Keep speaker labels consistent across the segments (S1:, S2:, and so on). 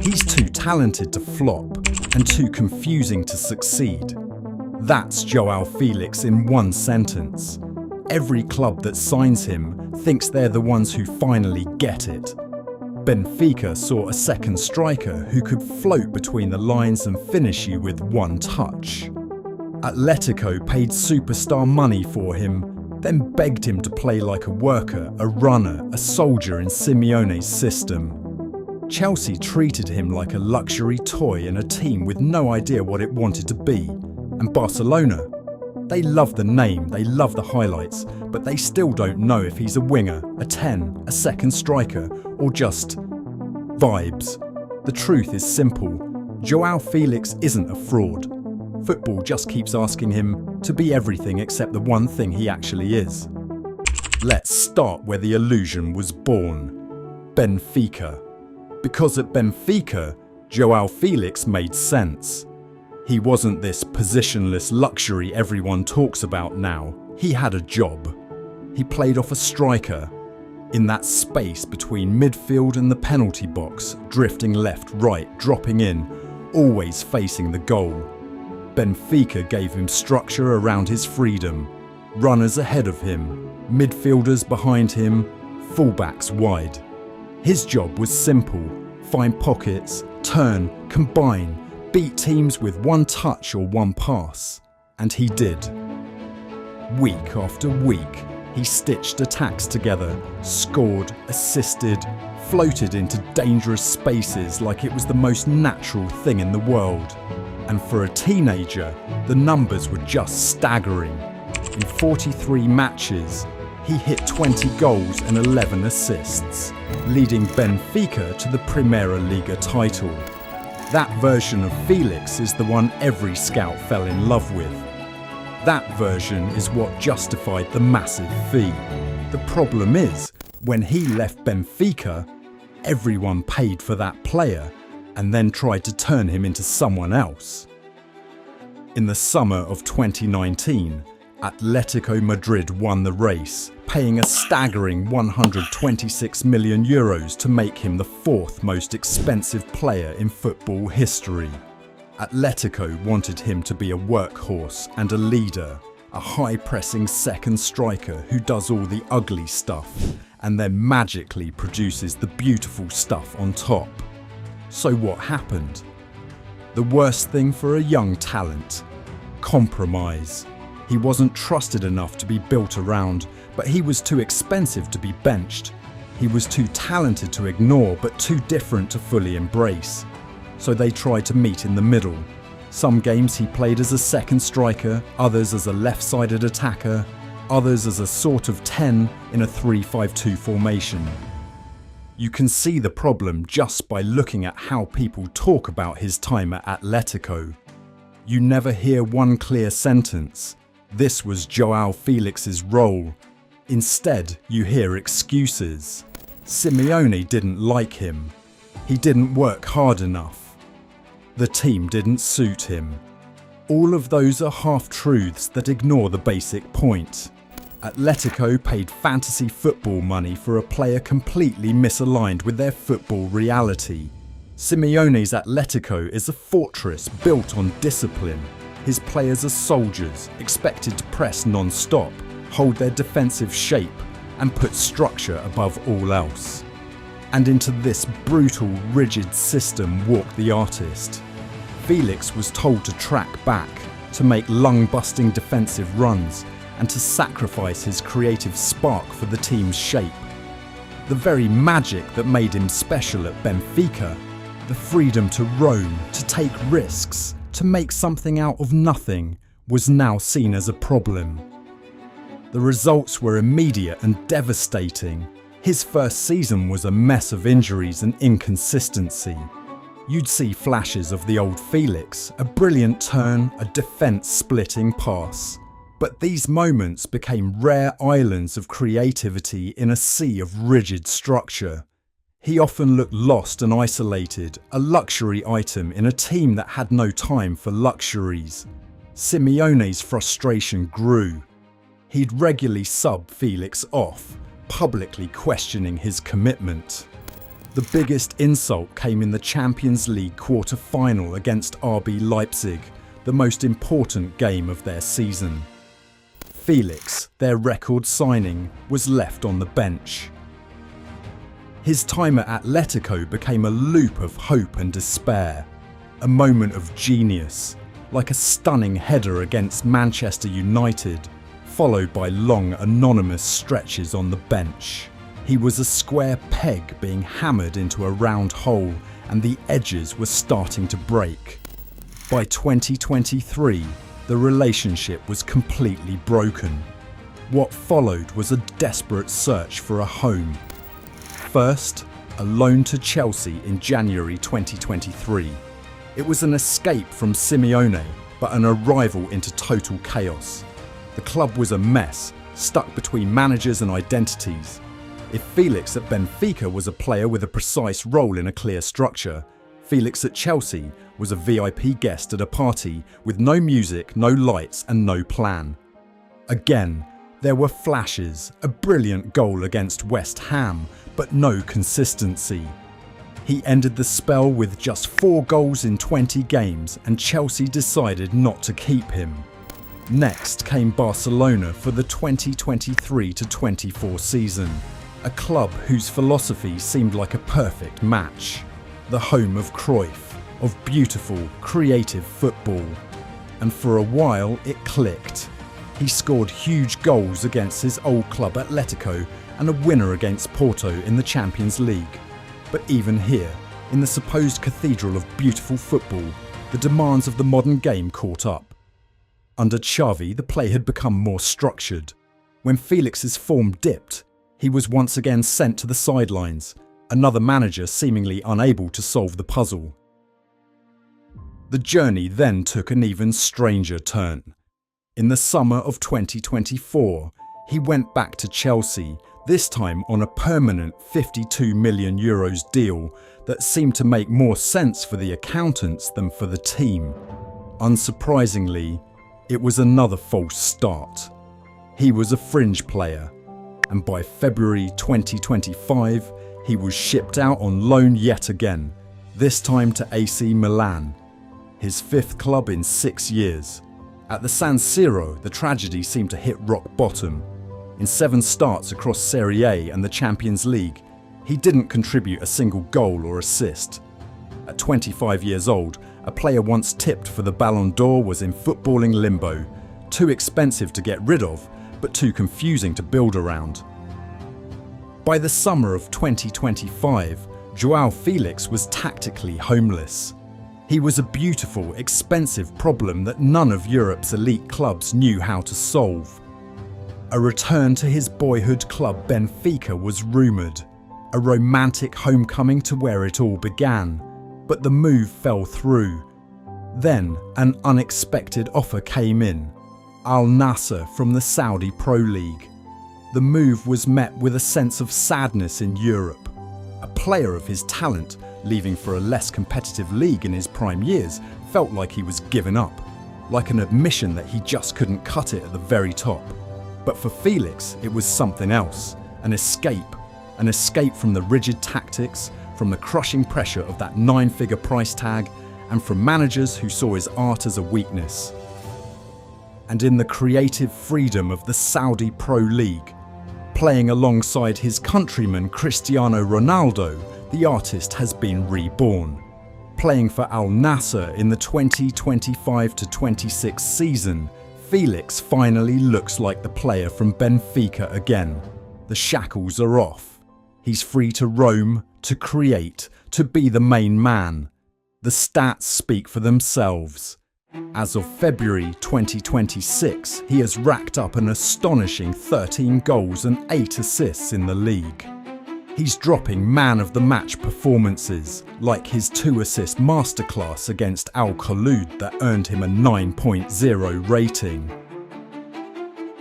S1: He's too talented to flop and too confusing to succeed. That's Joao Felix in one sentence. Every club that signs him thinks they're the ones who finally get it. Benfica saw a second striker who could float between the lines and finish you with one touch. Atletico paid superstar money for him, then begged him to play like a worker, a runner, a soldier in Simeone's system. Chelsea treated him like a luxury toy in a team with no idea what it wanted to be. And Barcelona? They love the name, they love the highlights, but they still don't know if he's a winger, a 10, a second striker, or just vibes. The truth is simple. Joao Felix isn't a fraud. Football just keeps asking him to be everything except the one thing he actually is. Let's start where the illusion was born. Benfica. Because at Benfica, Joao Felix made sense. He wasn't this positionless luxury everyone talks about now. He had a job. He played off a striker, in that space between midfield and the penalty box, drifting left, right, dropping in, always facing the goal. Benfica gave him structure around his freedom. Runners ahead of him, midfielders behind him, fullbacks wide. His job was simple: find pockets, turn, combine, beat teams with one touch or one pass. And he did. Week after week, he stitched attacks together, scored, assisted, floated into dangerous spaces like it was the most natural thing in the world. And for a teenager, the numbers were just staggering. In 43 matches, he hit 20 goals and 11 assists, leading Benfica to the Primeira Liga title. That version of Felix is the one every scout fell in love with. That version is what justified the massive fee. The problem is, when he left Benfica, everyone paid for that player and then tried to turn him into someone else. In the summer of 2019, Atlético Madrid won the race, paying a staggering €126 million to make him the fourth most expensive player in football history. Atlético wanted him to be a workhorse and a leader, a high-pressing second striker who does all the ugly stuff and then magically produces the beautiful stuff on top. So what happened? The worst thing for a young talent: compromise. He wasn't trusted enough to be built around, but he was too expensive to be benched. He was too talented to ignore, but too different to fully embrace. So they tried to meet in the middle. Some games he played as a second striker, others as a left-sided attacker, others as a sort of 10 in a 3-5-2 formation. You can see the problem just by looking at how people talk about his time at Atlético. You never hear one clear sentence: this was Joao Felix's role. Instead, you hear excuses. Simeone didn't like him. He didn't work hard enough. The team didn't suit him. All of those are half-truths that ignore the basic point. Atlético paid fantasy football money for a player completely misaligned with their football reality. Simeone's Atlético is a fortress built on discipline. His players are soldiers, expected to press non-stop, hold their defensive shape, and put structure above all else. And into this brutal, rigid system walked the artist. Felix was told to track back, to make lung-busting defensive runs, and to sacrifice his creative spark for the team's shape. The very magic that made him special at Benfica, the freedom to roam, to take risks, to make something out of nothing, was now seen as a problem. The results were immediate and devastating. His first season was a mess of injuries and inconsistency. You'd see flashes of the old Felix, a brilliant turn, a defence-splitting pass. But these moments became rare islands of creativity in a sea of rigid structure. He often looked lost and isolated, a luxury item in a team that had no time for luxuries. Simeone's frustration grew. He'd regularly sub Felix off, publicly questioning his commitment. The biggest insult came in the Champions League quarter-final against RB Leipzig, the most important game of their season. Felix, their record signing, was left on the bench. His time at Atlético became a loop of hope and despair, a moment of genius, like a stunning header against Manchester United, followed by long anonymous stretches on the bench. He was a square peg being hammered into a round hole, and the edges were starting to break. By 2023, the relationship was completely broken. What followed was a desperate search for a home. First, a loan to Chelsea in January 2023. It was an escape from Simeone, but an arrival into total chaos. The club was a mess, stuck between managers and identities. If Felix at Benfica was a player with a precise role in a clear structure, Felix at Chelsea was a VIP guest at a party with no music, no lights and no plan. Again, there were flashes, a brilliant goal against West Ham, but no consistency. He ended the spell with just 4 goals in 20 games, and Chelsea decided not to keep him. Next came Barcelona for the 2023-24 season, a club whose philosophy seemed like a perfect match. The home of Cruyff, of beautiful, creative football. And for a while it clicked. He scored huge goals against his old club Atlético and a winner against Porto in the Champions League. But even here, in the supposed cathedral of beautiful football, the demands of the modern game caught up. Under Xavi, the play had become more structured. When Felix's form dipped, he was once again sent to the sidelines, another manager seemingly unable to solve the puzzle. The journey then took an even stranger turn. In the summer of 2024, he went back to Chelsea, this time on a permanent €52 million deal that seemed to make more sense for the accountants than for the team. Unsurprisingly, it was another false start. He was a fringe player, and by February 2025, he was shipped out on loan yet again, this time to AC Milan, his 5th club in 6 years. At the San Siro, the tragedy seemed to hit rock bottom. In 7 starts across Serie A and the Champions League, he didn't contribute a single goal or assist. At 25 years old, a player once tipped for the Ballon d'Or was in footballing limbo, too expensive to get rid of, but too confusing to build around. By the summer of 2025, Joao Felix was tactically homeless. He was a beautiful, expensive problem that none of Europe's elite clubs knew how to solve. A return to his boyhood club Benfica was rumoured, a romantic homecoming to where it all began, but the move fell through. Then an unexpected offer came in, Al Nassr from the Saudi Pro League. The move was met with a sense of sadness in Europe. A player of his talent, leaving for a less competitive league in his prime years, felt like he was giving up, like an admission that he just couldn't cut it at the very top. But for Felix, it was something else, an escape from the rigid tactics, from the crushing pressure of that 9-figure price tag, and from managers who saw his art as a weakness. And in the creative freedom of the Saudi Pro League, playing alongside his countryman Cristiano Ronaldo, the artist has been reborn. Playing for Al Nassr in the 2025-26 season, Felix finally looks like the player from Benfica again. The shackles are off. He's free to roam, to create, to be the main man. The stats speak for themselves. As of February 2026, he has racked up an astonishing 13 goals and 8 assists in the league. He's dropping man-of-the-match performances, like his 2-assist masterclass against Al Khaloud that earned him a 9.0 rating.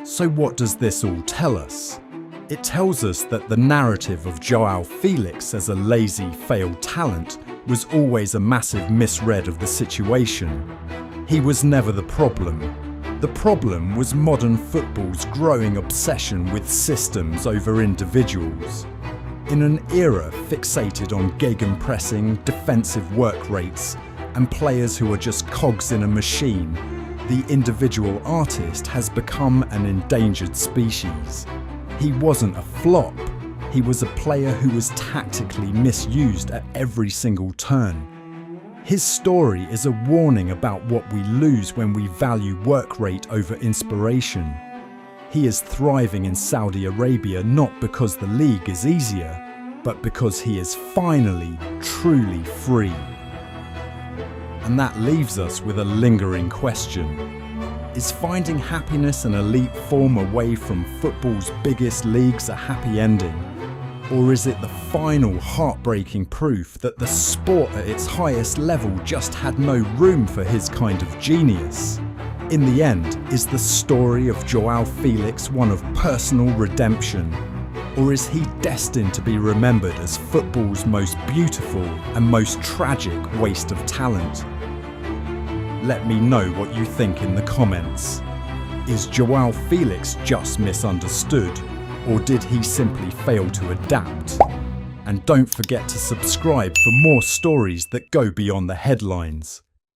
S1: So what does this all tell us? It tells us that the narrative of Joao Felix as a lazy, failed talent was always a massive misread of the situation. He was never the problem. The problem was modern football's growing obsession with systems over individuals. In an era fixated on gegenpressing, defensive work rates, and players who are just cogs in a machine, the individual artist has become an endangered species. He wasn't a flop. He was a player who was tactically misused at every single turn. His story is a warning about what we lose when we value work rate over inspiration. He is thriving in Saudi Arabia not because the league is easier, but because he is finally, truly free. And that leaves us with a lingering question. Is finding happiness and elite form away from football's biggest leagues a happy ending? Or is it the final heartbreaking proof that the sport at its highest level just had no room for his kind of genius? In the end, is the story of Joao Felix one of personal redemption? Or is he destined to be remembered as football's most beautiful and most tragic waste of talent? Let me know what you think in the comments. Is Joao Felix just misunderstood, or did he simply fail to adapt? And don't forget to subscribe for more stories that go beyond the headlines.